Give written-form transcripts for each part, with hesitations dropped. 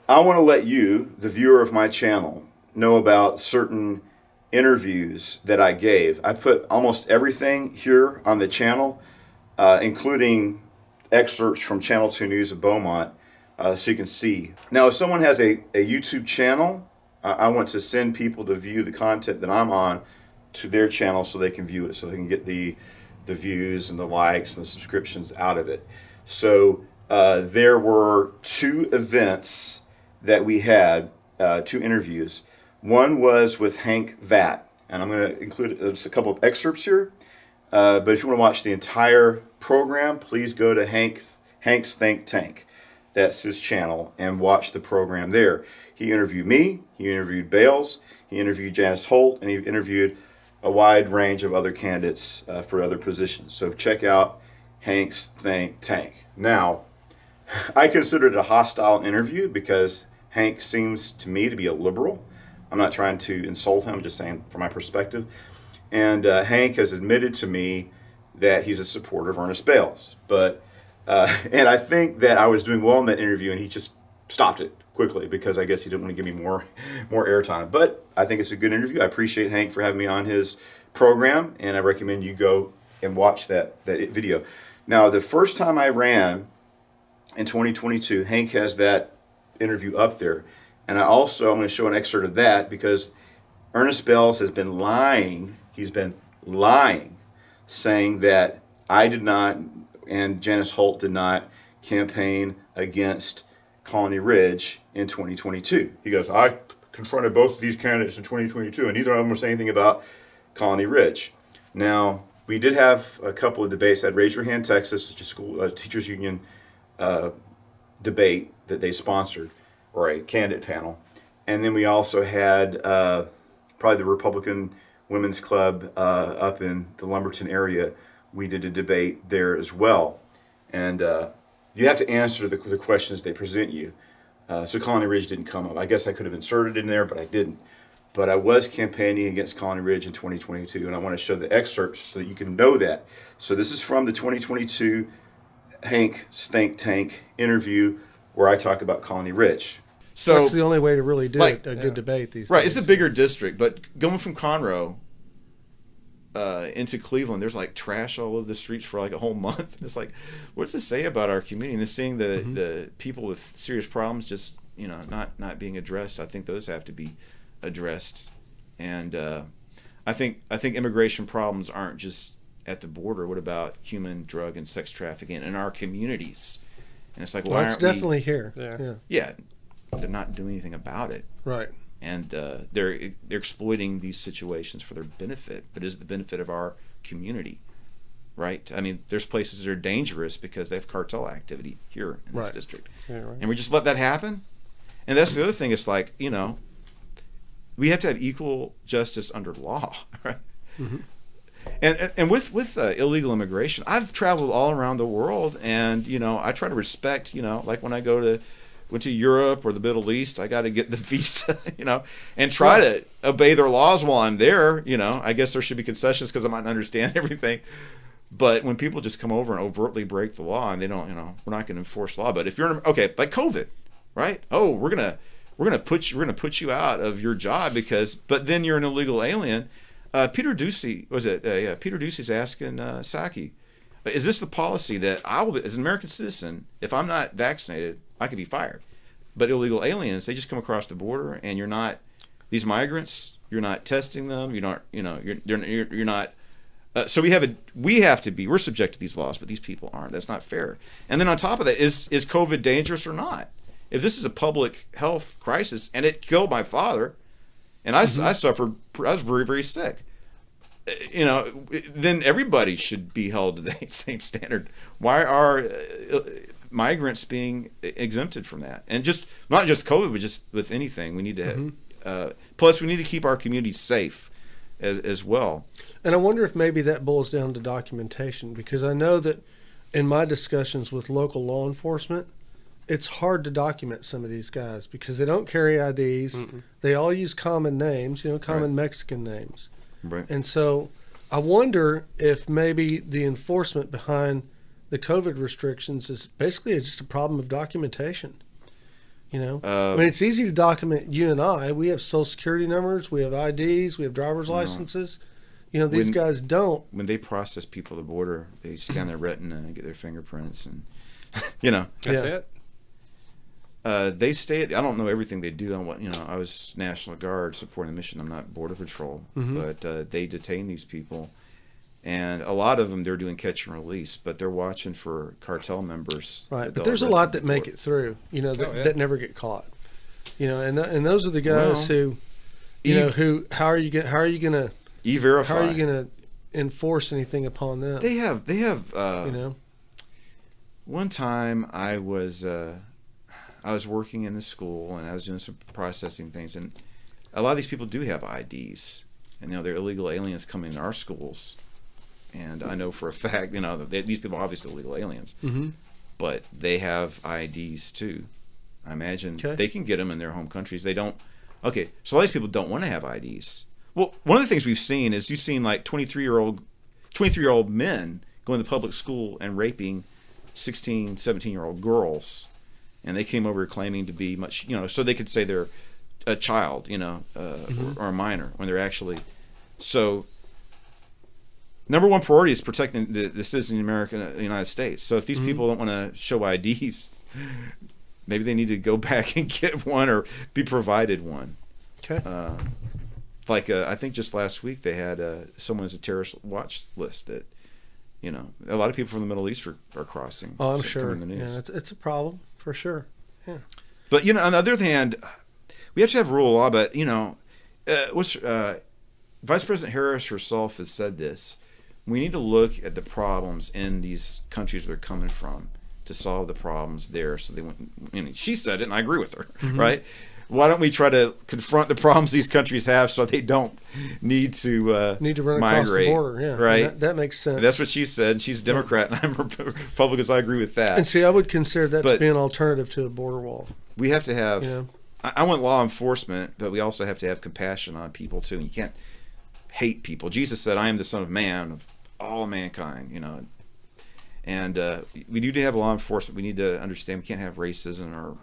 I want to let you, the viewer of my channel, know about certain interviews that I gave. I put almost everything here on the channel, including excerpts from Channel 2 News of Beaumont, so you can see. Now, if someone has a YouTube channel, I want to send people to view the content that I'm on to their channel so they can view it, so they can get the views and the likes and the subscriptions out of it. So there were two events that we had, two interviews. One was with Hank Vatt, and I'm going to include just a couple of excerpts here. But if you want to watch the entire program, please go to Hank's Think Tank. That's his channel, and watch the program there. He interviewed me, he interviewed Bales, he interviewed Janice Holt, and he interviewed a wide range of other candidates for other positions. So check out Hank's Think Tank. Now, I consider it a hostile interview because Hank seems to me to be a liberal. I'm not trying to insult him, I'm just saying from my perspective. And Hank has admitted to me that he's a supporter of Ernest Bales. And I think that I was doing well in that interview, and he just stopped it quickly because I guess he didn't want to give me more airtime. But I think it's a good interview. I appreciate Hank for having me on his program, and I recommend you go and watch that video. Now, the first time I ran in 2022, Hank has that interview up there. And I'm going to show an excerpt of that because Ernest Bales has been lying. He's been lying, saying that I did not and Janice Holt did not campaign against Colony Ridge in 2022. He goes, I confronted both of these candidates in 2022, and neither of them were saying anything about Colony Ridge. Now, we did have a couple of debates at Raise Your Hand Texas, which is school teachers union debate that they sponsored, or a candidate panel. And then we also had probably the Republican Women's Club up in the Lumberton area. We did a debate there as well. And you have to answer the questions they present you. So Colony Ridge didn't come up. I guess I could have inserted it in there, but I didn't. But I was campaigning against Colony Ridge in 2022, and I want to show the excerpts so that you can know that. So this is from the 2022 Hank's Think Tank interview where I talk about Colony Ridge. So that's the only way to really do a good debate these days. Right, it's a bigger district, but going from Conroe into Cleveland, there's like trash all over the streets for like a whole month. It's like, what does this say about our community? And seeing the people with serious problems just not being addressed, I think those have to be addressed. And I think immigration problems aren't just at the border. What about human, drug, and sex trafficking in our communities? And it's like, why aren't it's definitely here. Yeah, they're not doing anything about it. Right. And they're exploiting these situations for their benefit, but is it the benefit of our community? Right? I mean, there's places that are dangerous because they have cartel activity here in this district. Yeah, right. And we just let that happen? And that's the other thing. It's like, we have to have equal justice under law, right? Mm-hmm. And with illegal immigration, I've traveled all around the world, and I try to respect, like when I went to Europe or the Middle East, I got to get the visa, and try to obey their laws while I'm there. I guess there should be concessions because I might not understand everything. But when people just come over and overtly break the law, and they don't, we're not going to enforce law. But if you're like COVID, right? Oh, we're gonna put you out of your job but then you're an illegal alien. Peter Ducey's asking Psaki, is this the policy that I will, as an American citizen, if I'm not vaccinated, I could be fired? But illegal aliens, they just come across the border, and you're not, these migrants, you're not testing them, you're not. So we're subject to these laws, but these people aren't. That's not fair. And then on top of that, is COVID dangerous or not? If this is a public health crisis, and it killed my father, and I was very, very sick, then everybody should be held to the same standard. Why are migrants being exempted from that? And just not just COVID, but just with anything, we need to. Plus, we need to keep our communities safe as well. And I wonder if maybe that boils down to documentation, because I know that in my discussions with local law enforcement, it's hard to document some of these guys because they don't carry IDs. Mm-mm. They all use common names, common Mexican names. Right. And so I wonder if maybe the enforcement behind the COVID restrictions is basically just a problem of documentation. You know, I mean, it's easy to document you and I. We have social security numbers, we have IDs, we have driver's licenses. You know, these guys don't. When they process people at the border, they scan their retina and get their fingerprints, and you know, That's it. they stay. I don't know everything they do on what, you know. I was National Guard supporting the mission. I'm not Border Patrol, but they detain these people, and a lot of them they're doing catch and release, but they're watching for cartel members. Right, but there's a lot that make it through. You know, that never get caught. You know, and those are the guys who, you know, who. How are you gonna E-Verify. How are you gonna enforce anything upon them? They have. You know, one time I was working in the school and I was doing some processing things, and a lot of these people do have IDs, and you know, they're illegal aliens coming to our schools, and I know for a fact, you know, that these people are obviously illegal aliens, but they have IDs too. I imagine they can get them in their home countries. They don't. Okay, so a lot of these people don't want to have IDs. Well, one of the things we've seen is you've seen like 23-year-old men going to public school and raping 16, 17-year-old girls, and they came over claiming to be much, you know, so they could say they're a child, you know, or a minor when they're actually. So, number one priority is protecting the citizens of America, the United States. So if these people don't want to show IDs, maybe they need to go back and get one or be provided one. okay. Like I think just last week they had someone as a terrorist watch list that, you know, a lot of people from the Middle East are crossing. Oh, I'm sure. In the news. Yeah, it's a problem for sure. Yeah. But you know, on the other hand, we have to have rule of law. But you know, Vice President Harris herself has said this. We need to look at the problems in these countries they're coming from to solve the problems there. So they went. I mean, she said it, and I agree with her. Right? Why don't we try to confront the problems these countries have so they don't need to run migrate, across the border? Yeah, right. That makes sense. That's what she said. She's a Democrat, and I'm Republican, so I agree with that. And see, I would consider that to be an alternative to a border wall. We have to have. You know? I want law enforcement, but we also have to have compassion on people too. And you can't hate people. Jesus said, "I am the Son of Man of all mankind." You know. And we need to have law enforcement. We need to understand we can't have racism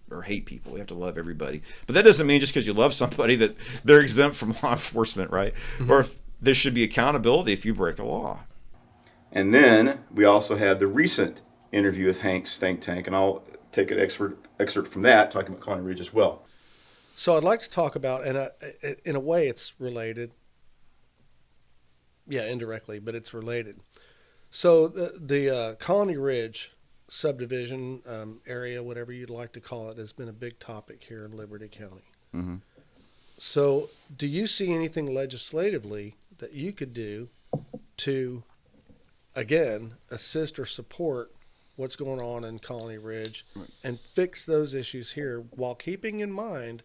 or hate people. We have to love everybody. But that doesn't mean just because you love somebody that they're exempt from law enforcement, right? Or if there should be accountability if you break a law. And then we also have the recent interview with Hank's think tank, and I'll take an excerpt from that, talking about Colony Ridge as well. So I'd like to talk about, and in a way it's related. Yeah, indirectly, but it's related. So the Colony Ridge subdivision area, whatever you'd like to call it, has been a big topic here in Liberty County. So do you see anything legislatively that you could do to, again, assist or support what's going on in Colony Ridge and fix those issues here while keeping in mind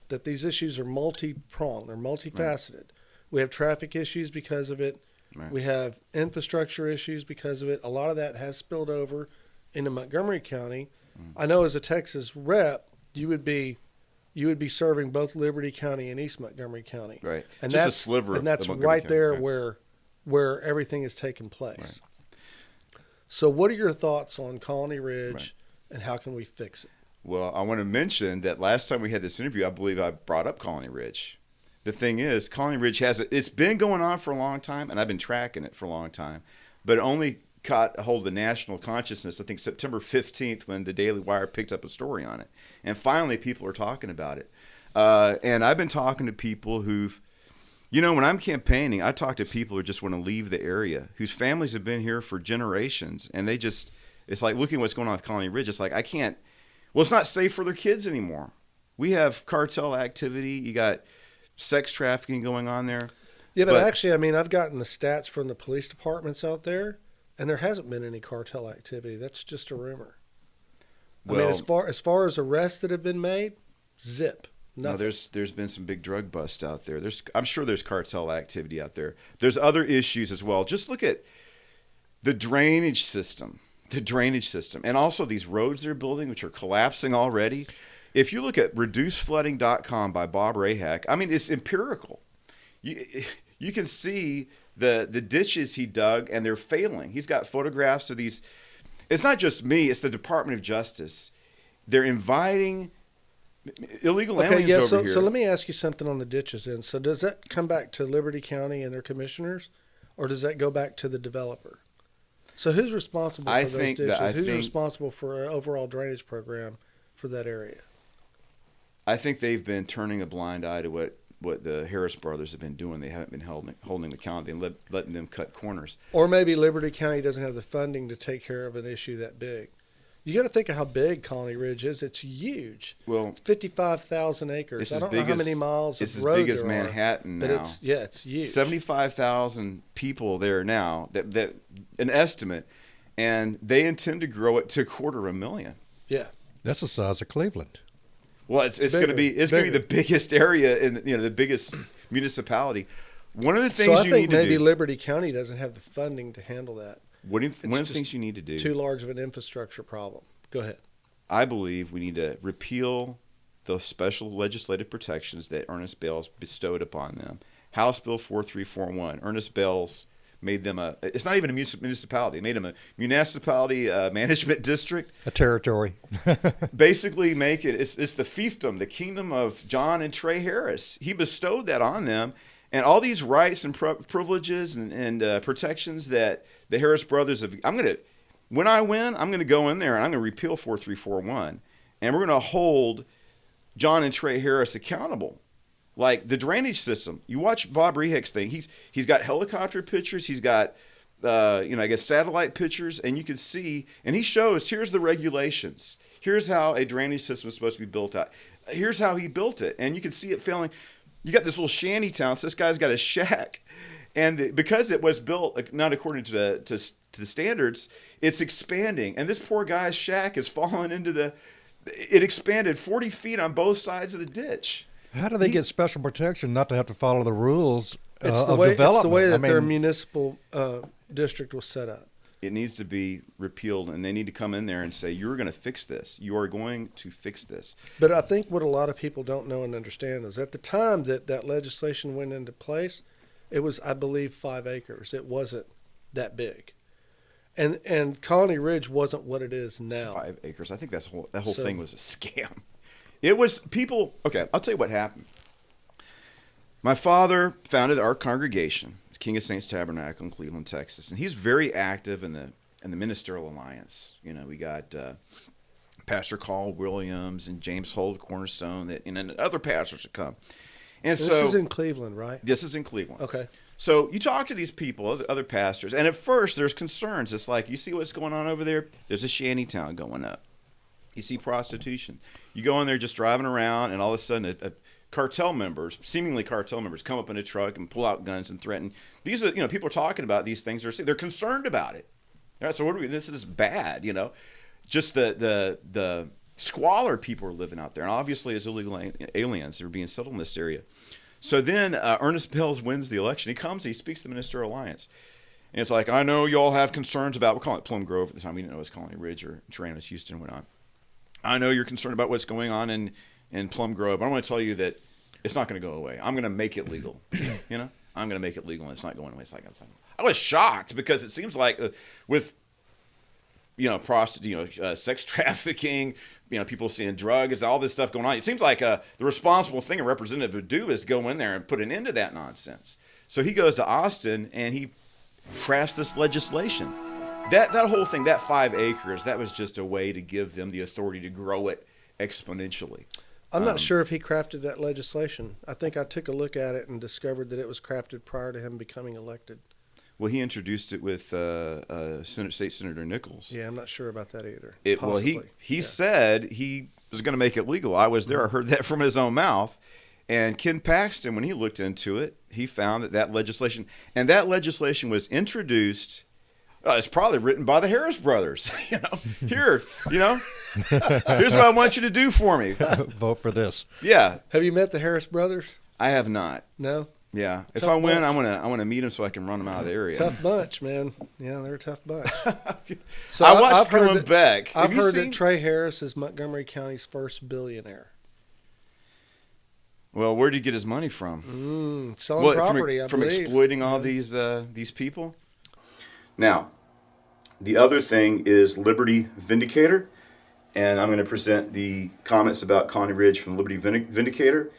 that these issues are multi-pronged, they're multifaceted. We have traffic issues because of it. Right. We have infrastructure issues because of it. A lot of that has spilled over into Montgomery County. I know as a Texas rep, you would be serving both Liberty County and East Montgomery County. Right. And Just that's a sliver of and that's the Montgomery right County, there right. where everything is taking place. Right. So what are your thoughts on Colony Ridge and how can we fix it? Well, I want to mention that last time we had this interview, I believe I brought up Colony Ridge. The thing is, Colony Ridge it's been going on for a long time, and I've been tracking it for a long time, but it only caught a hold of the national consciousness, I think September 15th, when the Daily Wire picked up a story on it. And finally, people are talking about it. And I've been talking to people who've, you know, when I'm campaigning, I talk to people who just want to leave the area, whose families have been here for generations, and they just, it's like looking at what's going on with Colony Ridge. It's like, it's not safe for their kids anymore. We have cartel activity. You got sex trafficking going on there. Yeah, but actually, I mean, I've gotten the stats from the police departments out there, and there hasn't been any cartel activity. That's just a rumor. Well, I mean, as far as arrests that have been made, zip. Nothing. No, there's been some big drug busts out there. I'm sure there's cartel activity out there. There's other issues as well. Just look at the drainage system, and also these roads they're building, which are collapsing already. If you look at reduceflooding.com by Bob Rahak, I mean, it's empirical. You can see the ditches he dug, and they're failing. He's got photographs of these. It's not just me. It's the Department of Justice. they're inviting illegal Okay, aliens yeah. over So, here. so let me ask you something on the ditches then. So does that come back to Liberty County and their commissioners, or does that go back to the developer? So who's responsible for I those think that- ditches? I Who's think- responsible for an overall drainage program for that area? I think they've been turning a blind eye to what the Harris brothers have been doing. They haven't been holding the county and letting them cut corners. Or maybe Liberty County doesn't have the funding to take care of an issue that big. You got to think of how big Colony Ridge is. It's huge. Well, It's 55,000 acres. it's I as don't know big how as many miles it's of as road big as there are, Manhattan but now. it's huge. 75,000 people there now. That an estimate, and they intend to grow it to 250,000. Yeah. That's the size of Cleveland. Well, it's going to be bigger. the biggest area in the biggest municipality. One of the things So I you think need to maybe do. Liberty County doesn't have the funding to handle that. One of the just things you need to do. Too large of an infrastructure problem. Go ahead. I believe we need to repeal the special legislative protections that Ernest Bales bestowed upon them. House Bill 4341. Ernest Bales made them it's not even a municipality. He made them a municipality management district. A territory. Basically it's the fiefdom, the kingdom of John and Trey Harris. He bestowed that on them. And all these rights and privileges and protections that the Harris brothers have, when I win, I'm going to go in there and I'm going to repeal 4341. And we're going to hold John and Trey Harris accountable. Like the drainage system. You watch Bob Rehick's thing. He's got helicopter pictures. He's got, I guess, satellite pictures. And you can see, and he shows, here's the regulations. Here's how a drainage system is supposed to be built out. Here's how he built it. And you can see it failing. You got this little shanty town. So this guy's got a shack. And because it was built not according to the standards, it's expanding. And this poor guy's shack has fallen into it expanded 40 feet on both sides of the ditch. How do they get special protection not to have to follow the rules It's of the way development? it's the way that I mean, their municipal district was set up. It needs to be repealed, and they need to come in there and say, you're going to fix this. You are going to fix this. But I think what a lot of people don't know and understand is at the time that legislation went into place, it was, I believe, 5 acres. It wasn't that big. And Colony Ridge wasn't what it is now. 5 acres. I think that whole So- thing was a scam. It was people. Okay, I'll tell you what happened. My father founded our congregation, King of Saints Tabernacle in Cleveland, Texas, and he's very active in the Ministerial Alliance. We got Pastor Carl Williams and James Holt Cornerstone, and other pastors that come. And This so is in Cleveland, right? this is in Cleveland. Okay. So you talk to these people, other pastors, and at first there's concerns. It's like, you see what's going on over there? There's a shanty town going up. You see prostitution. You go in there just driving around, and all of a sudden seemingly cartel members, come up in a truck and pull out guns and threaten. These are, people are talking about these things. They're concerned about it. All right, so this is bad, Just the squalor people are living out there. And obviously as illegal aliens, they're being settled in this area. So then Ernest Bales wins the election. He comes, he speaks to the Ministerial Alliance. And it's like, I know you all have concerns about, we're calling it Plum Grove at the time. We didn't know it was Colony Ridge or Tyrannus Houston went on. I know you're concerned about what's going on in Plum Grove. I want to tell you that it's not going to go away. I'm going to make it legal. I'm going to make it legal, and it's not going away. I was shocked because it seems like with sex trafficking, people seeing drugs, all this stuff going on. It seems like the responsible thing a representative would do is go in there and put an end to that nonsense. So he goes to Austin and he crafts this legislation. That whole thing, that 5 acres, that was just a way to give them the authority to grow it exponentially. I'm not sure if he crafted that legislation. I think I took a look at it and discovered that it was crafted prior to him becoming elected. Well, he introduced it with State Senator Nichols. Yeah, I'm not sure about that either. He Possibly. said he was going to make it legal. I was there. I heard that from his own mouth. And Ken Paxton, when he looked into it, he found that legislation was introduced. It's probably written by the Harris brothers. Here's what I want you to do for me. vote for this. Yeah, Have you met the Harris brothers? I have not. No? Yeah, if Tough I win, bunch. I want to meet them so I can run them out of the area. Tough bunch, man. Yeah, they're a tough bunch. I watched I've heard Colin Beck. I've Have you heard seen? that Trey Harris is Montgomery County's first billionaire. Well, where did he get his money from? Selling What, property, I from believe. exploiting all these people. Now, the other thing is Liberty Vindicator. and I'm going to present the comments about Connie Ridge from the Liberty Vindicator.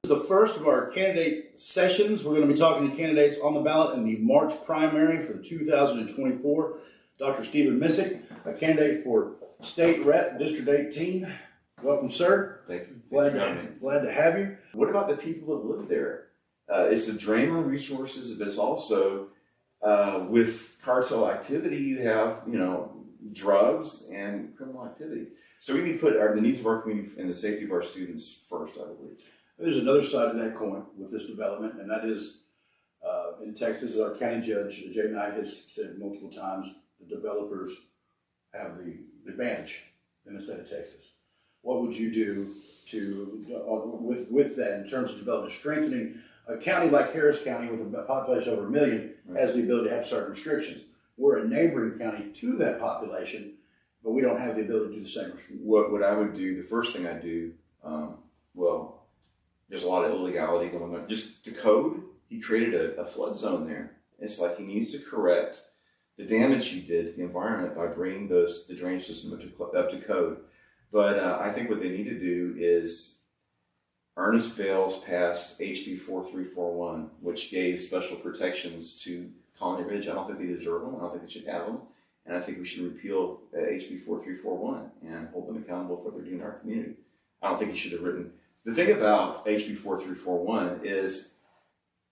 The first of our candidate sessions. We're going to be talking to candidates on the ballot in the March primary for 2024. Dr. Stephen Missick, a candidate for State Rep, District 18. Welcome, sir. Thank you. Glad to have you. What about the people that live there? It's a drain on resources, but it's also with cartel activity, you have drugs and criminal activity. So we need to put the needs of our community and the safety of our students first, I believe. There's another side of that coin with this development, and that is in Texas, our county judge, Jay Knight, has said multiple times the developers have the advantage in the state of Texas. What would you do with that in terms of development, strengthening a county like Harris County with a population over 1 million has the ability to have certain restrictions. We're a neighboring county to that population, but we don't have the ability to do the same. What I would do, the first thing I'd do, there's a lot of illegality going on. Just the code, he created a flood zone there. It's like he needs to correct the damage he did to the environment by bringing the drainage system up to code. But I think what they need to do is Ernest Vales passed HB 4341, which gave special protections to Colony Ridge. I don't think they deserve them. I don't think they should have them. And I think we should repeal HB 4341 and hold them accountable for what they're doing in our community. I don't think he should have written. The thing about HB 4341 is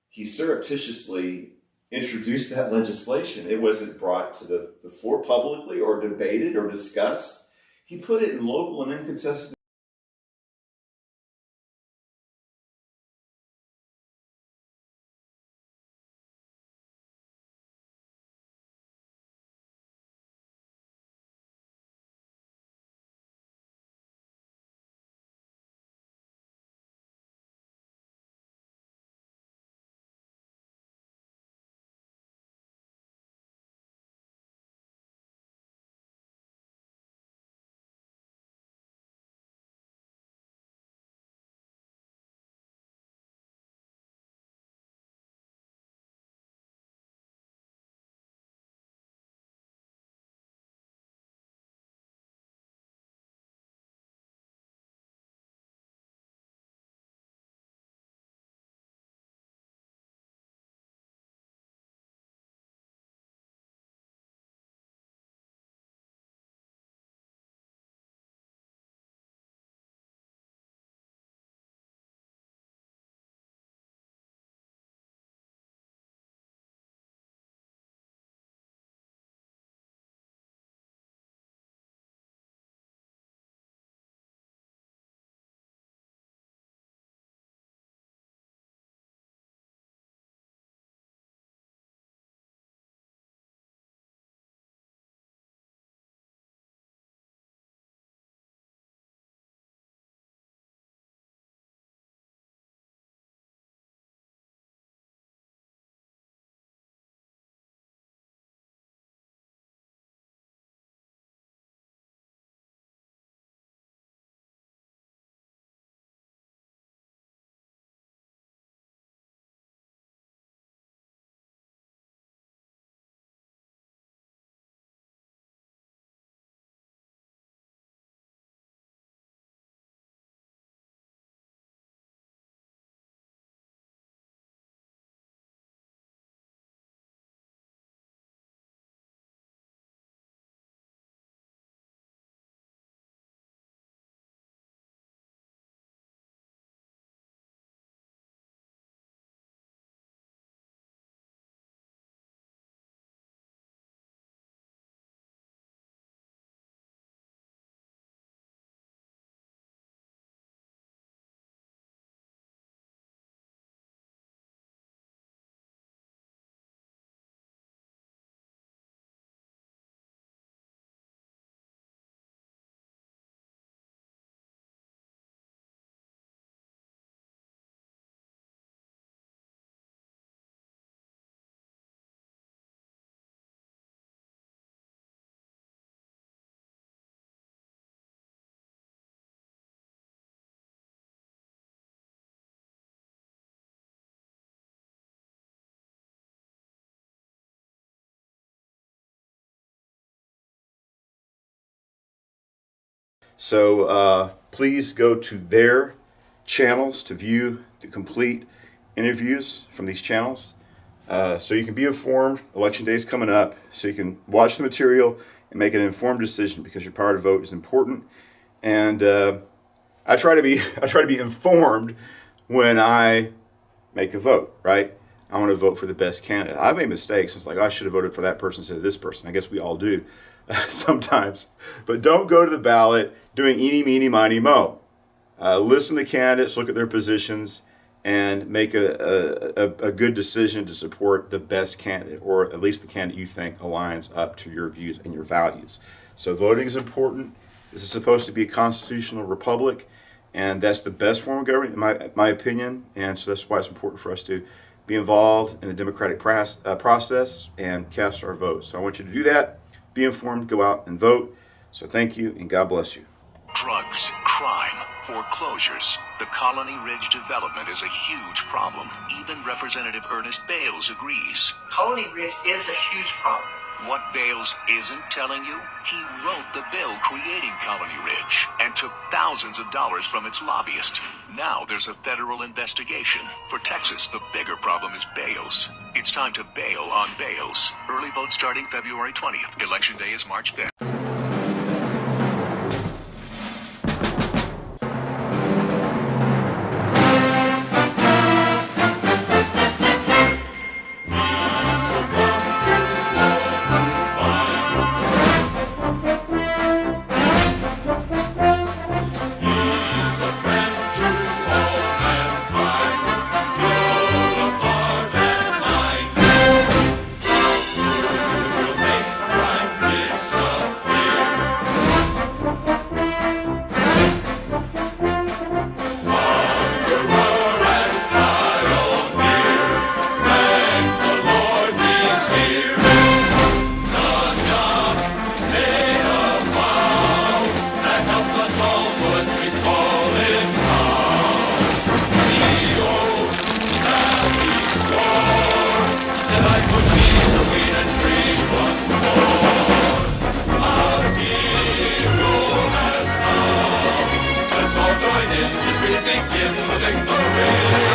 he surreptitiously introduced that legislation. It wasn't brought to the floor publicly or debated or discussed. He put it in local and incontestable So please go to their channels to view the complete interviews from these channels. So you can be informed. Election day is coming up, so you can watch the material and make an informed decision, because your power to vote is important. And I try to be informed when I make a vote, right? I want to vote for the best candidate. I've made mistakes. It's like, oh, I should have voted for that person instead of this person. I guess we all do sometimes. But don't go to the ballot doing eeny, meeny, miny, mo. Listen to candidates, look at their positions, and make a good decision to support the best candidate, or at least the candidate you think aligns up to your views and your values. So voting is important. This is supposed to be a constitutional republic, and that's the best form of government, in my opinion. And so that's why it's important for us to be involved in the democratic process and cast our votes. So I want you to do that. Be informed, go out and vote. So thank you, and God bless you. Drugs, crime, foreclosures. The Colony Ridge development is a huge problem. Even Representative Ernest Bales agrees. Colony Ridge is a huge problem. What Bales isn't telling you? He wrote the bill creating Colony Ridge and took thousands of dollars from its lobbyist. Now there's a federal investigation. For Texas, the bigger problem is Bales. It's time to bail on Bales. Early vote starting February 20th. Election day is March 5th. Let's all join in, just really think in the victory.